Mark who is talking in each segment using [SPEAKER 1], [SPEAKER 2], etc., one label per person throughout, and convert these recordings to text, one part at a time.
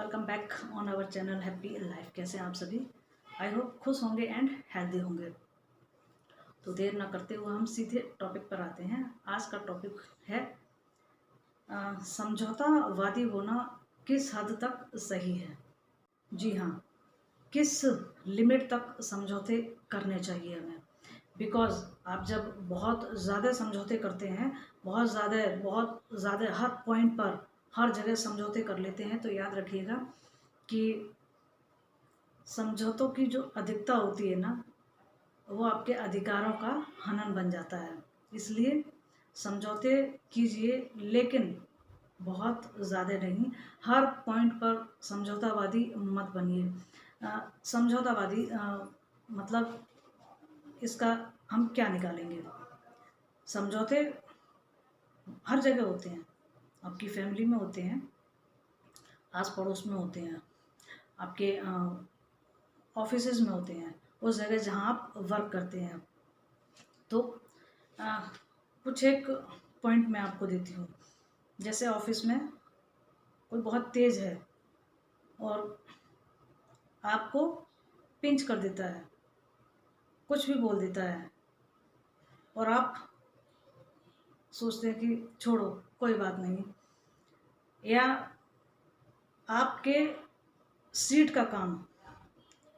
[SPEAKER 1] Welcome back on our channel happy life. कैसे हैं आप सभी? आई होप खुश होंगे एंड हेल्दी होंगे। तो देर ना करते हुए हम सीधे टॉपिक पर आते हैं। आज का टॉपिक है समझौतावादी होना किस हद तक सही है। जी हाँ, किस लिमिट तक समझौते करने चाहिए हमें। बिकॉज आप जब बहुत ज़्यादा समझौते करते हैं, बहुत ज़्यादा हर पॉइंट पर हर जगह समझौते कर लेते हैं, तो याद रखिएगा कि समझौतों की जो अधिकता होती है ना, वो आपके अधिकारों का हनन बन जाता है। इसलिए समझौते कीजिए, लेकिन बहुत ज़्यादा नहीं। हर पॉइंट पर समझौतावादी मत बनिए। समझौतावादी मतलब इसका हम क्या निकालेंगे? समझौते हर जगह होते हैं। आपकी फैमिली में होते हैं, आस पड़ोस में होते हैं, आपके ऑफिसेज में होते हैं, उस जगह जहाँ आप वर्क करते हैं। तो आ, कुछ एक पॉइंट मैं आपको देती हूँ। जैसे ऑफिस में कोई बहुत तेज़ है और आपको पिंच कर देता है, कुछ भी बोल देता है, और आप सोचते हैं कि छोड़ो कोई बात नहीं, या आपके सीट का काम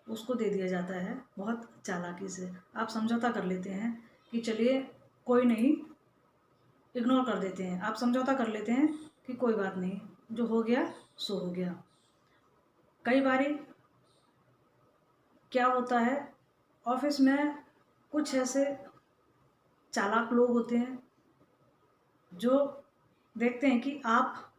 [SPEAKER 1] उसको दे दिया जाता है बहुत चालाकी से। आप समझौता कर लेते हैं कि चलिए कोई नहीं, इग्नोर कर देते हैं। आप समझौता कर लेते हैं कि कोई बात नहीं, जो हो गया सो हो गया। कई बारी क्या होता है, ऑफिस में कुछ ऐसे चालाक लोग होते हैं जो देखते हैं कि आप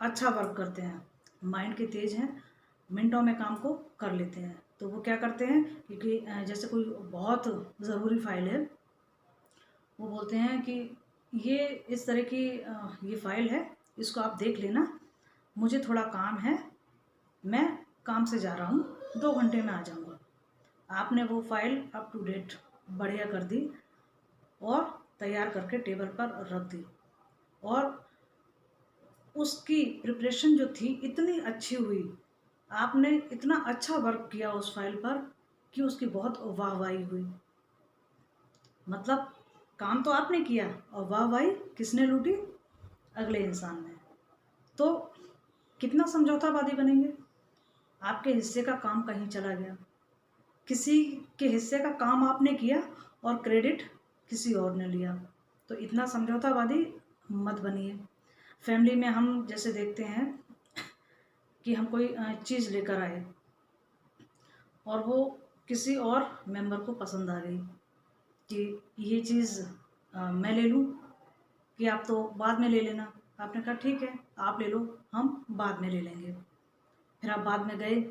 [SPEAKER 1] अच्छा वर्क करते हैं, माइंड के तेज हैं, मिनटों में काम को कर लेते हैं। तो वो क्या करते हैं, क्योंकि जैसे कोई बहुत ज़रूरी फाइल है, वो बोलते हैं कि ये इस तरह की ये फाइल है, इसको आप देख लेना, मुझे थोड़ा काम है, मैं काम से जा रहा हूँ, 2 घंटे में आ जाऊँगा। आपने वो फाइल अप टू डेट बढ़िया कर दी और तैयार करके टेबल पर रख दी, और उसकी प्रिपरेशन जो थी इतनी अच्छी हुई, आपने इतना अच्छा वर्क किया उस फाइल पर कि उसकी बहुत वाहवाही हुई। मतलब काम तो आपने किया और वाहवाही किसने लूटी? अगले इंसान ने। तो कितना समझौतावादी बनेंगे? आपके हिस्से का काम कहीं चला गया, किसी के हिस्से का काम आपने किया और क्रेडिट किसी और ने लिया। तो इतना समझौतावादी मत बनिए। फैमिली में हम जैसे देखते हैं कि हम कोई चीज़ लेकर आए और वो किसी और मेंबर को पसंद आ गई कि ये चीज़ मैं ले लूँ कि आप तो बाद में ले लेना। आपने कहा ठीक है, आप ले लो, हम बाद में ले लेंगे। फिर आप बाद में गए,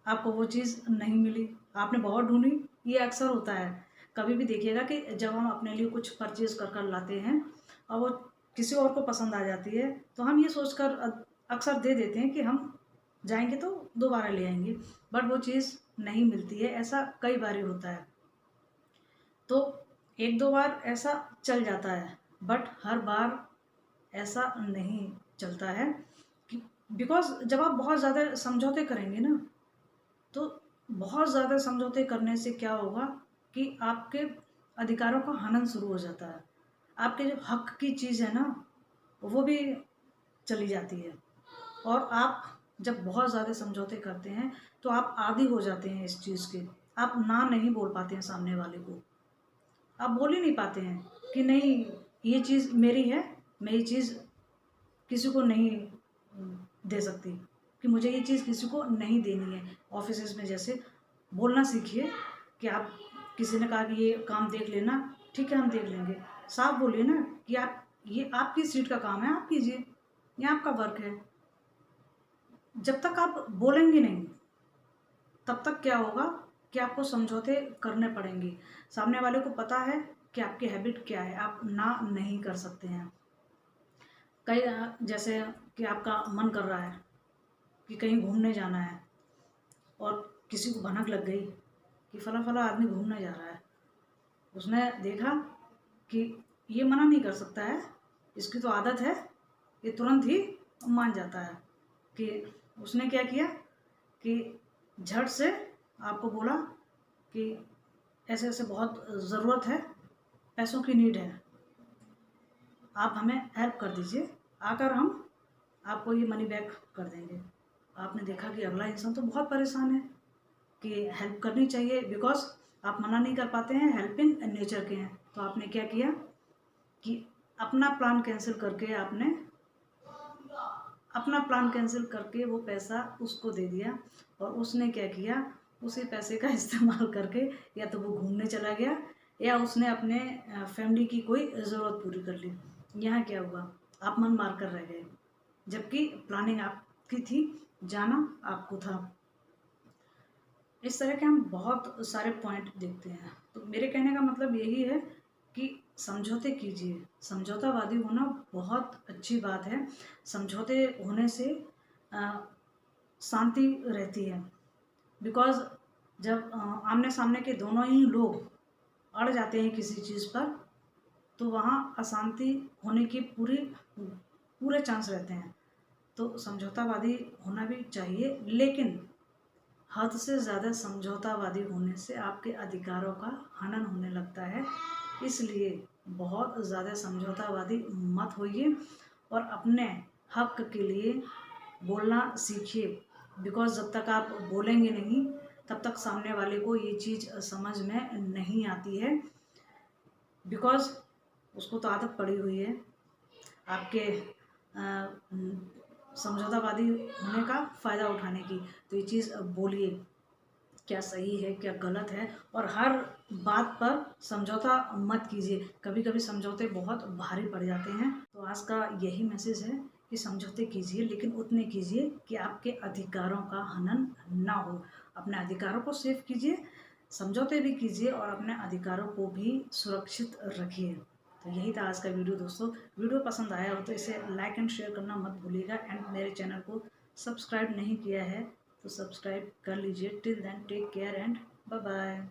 [SPEAKER 1] आपको वो चीज़ नहीं मिली, आपने बहुत ढूंढी। ये अक्सर होता है। कभी भी देखिएगा कि जब हम अपने लिए कुछ परचेज कर कर लाते हैं और वो किसी और को पसंद आ जाती है, तो हम ये सोचकर अक्सर दे देते हैं कि हम जाएंगे तो दोबारा ले आएंगे, बट वो चीज़ नहीं मिलती है। ऐसा कई बार होता है। तो एक दो बार ऐसा चल जाता है, बट हर बार ऐसा नहीं चलता है। कि बिकॉज जब आप बहुत ज़्यादा समझौते करेंगे ना, तो बहुत ज़्यादा समझौते करने से क्या होगा कि आपके अधिकारों का हनन शुरू हो जाता है। आपके जो हक की चीज़ है ना, वो भी चली जाती है। और आप जब बहुत ज़्यादा समझौते करते हैं तो आप आदी हो जाते हैं इस चीज़ के। आप ना नहीं बोल पाते हैं सामने वाले को। आप बोल ही नहीं पाते हैं कि नहीं, ये चीज़ मेरी है, मैं ये चीज़ किसी को नहीं दे सकती, कि मुझे ये चीज़ किसी को नहीं देनी है। ऑफिसेज में जैसे बोलना सीखिए कि आप, किसी ने कहा कि ये काम देख लेना, ठीक है हम देख लेंगे। साफ बोलिए ना कि आप, ये आपकी सीट का काम है, आप कीजिए, ये आपका वर्क है। जब तक आप बोलेंगे नहीं, तब तक क्या होगा कि आपको समझौते करने पड़ेंगे। सामने वाले को पता है कि आपकी हैबिट क्या है, आप ना नहीं कर सकते हैं। कई जैसे कि आपका मन कर रहा है कि कहीं घूमने जाना है, और किसी को भनक लग गई कि फला फला आदमी घूमने जा रहा है। उसने देखा कि ये मना नहीं कर सकता है, इसकी तो आदत है, ये तुरंत ही मान जाता है कि उसने क्या किया कि झट से आपको बोला कि ऐसे ऐसे बहुत ज़रूरत है, पैसों की नीड है, आप हमें हेल्प कर दीजिए, आकर हम आपको ये मनी बैक कर देंगे। आपने देखा कि अगला इंसान तो बहुत परेशान है कि हेल्प करनी चाहिए, बिकॉज आप मना नहीं कर पाते हैं, हेल्पिंग नेचर के हैं। तो आपने क्या किया कि अपना प्लान कैंसिल करके वो पैसा उसको दे दिया, और उसने क्या किया, उसी पैसे का इस्तेमाल करके या तो वो घूमने चला गया या उसने अपने फैमिली की कोई ज़रूरत पूरी कर ली। यहाँ क्या हुआ, आप मन मार कर रह गए, जबकि प्लानिंग आपकी थी, जाना आपको था। इस तरह के हम बहुत सारे पॉइंट देखते हैं। तो मेरे कहने का मतलब यही है कि समझौते कीजिए। समझौतावादी होना बहुत अच्छी बात है। समझौते होने से शांति रहती है, बिकॉज़ जब आमने सामने के दोनों ही लोग अड़ जाते हैं किसी चीज़ पर, तो वहाँ अशांति होने की पूरे चांस रहते हैं। तो समझौतावादी होना भी चाहिए, लेकिन हद से ज़्यादा समझौतावादी होने से आपके अधिकारों का हनन होने लगता है। इसलिए बहुत ज़्यादा समझौतावादी मत होइए और अपने हक के लिए बोलना सीखिए, बिकॉज़ जब तक आप बोलेंगे नहीं तब तक सामने वाले को ये चीज़ समझ में नहीं आती है, बिकॉज़ उसको तो आदत पड़ी हुई है आपके समझौतावादी होने का फ़ायदा उठाने की। तो ये चीज़ बोलिए, क्या सही है क्या गलत है, और हर बात पर समझौता मत कीजिए। कभी कभी समझौते बहुत भारी पड़ जाते हैं। तो आज का यही मैसेज है कि समझौते कीजिए, लेकिन उतने कीजिए कि आपके अधिकारों का हनन ना हो। अपने अधिकारों को सेव कीजिए, समझौते भी कीजिए और अपने अधिकारों को भी सुरक्षित रखिए। तो यही था आज का वीडियो दोस्तों। वीडियो पसंद आया हो तो इसे लाइक एंड शेयर करना मत भूलिएगा, एंड मेरे चैनल को सब्सक्राइब नहीं किया है तो सब्सक्राइब कर लीजिए। Till then take care and bye bye.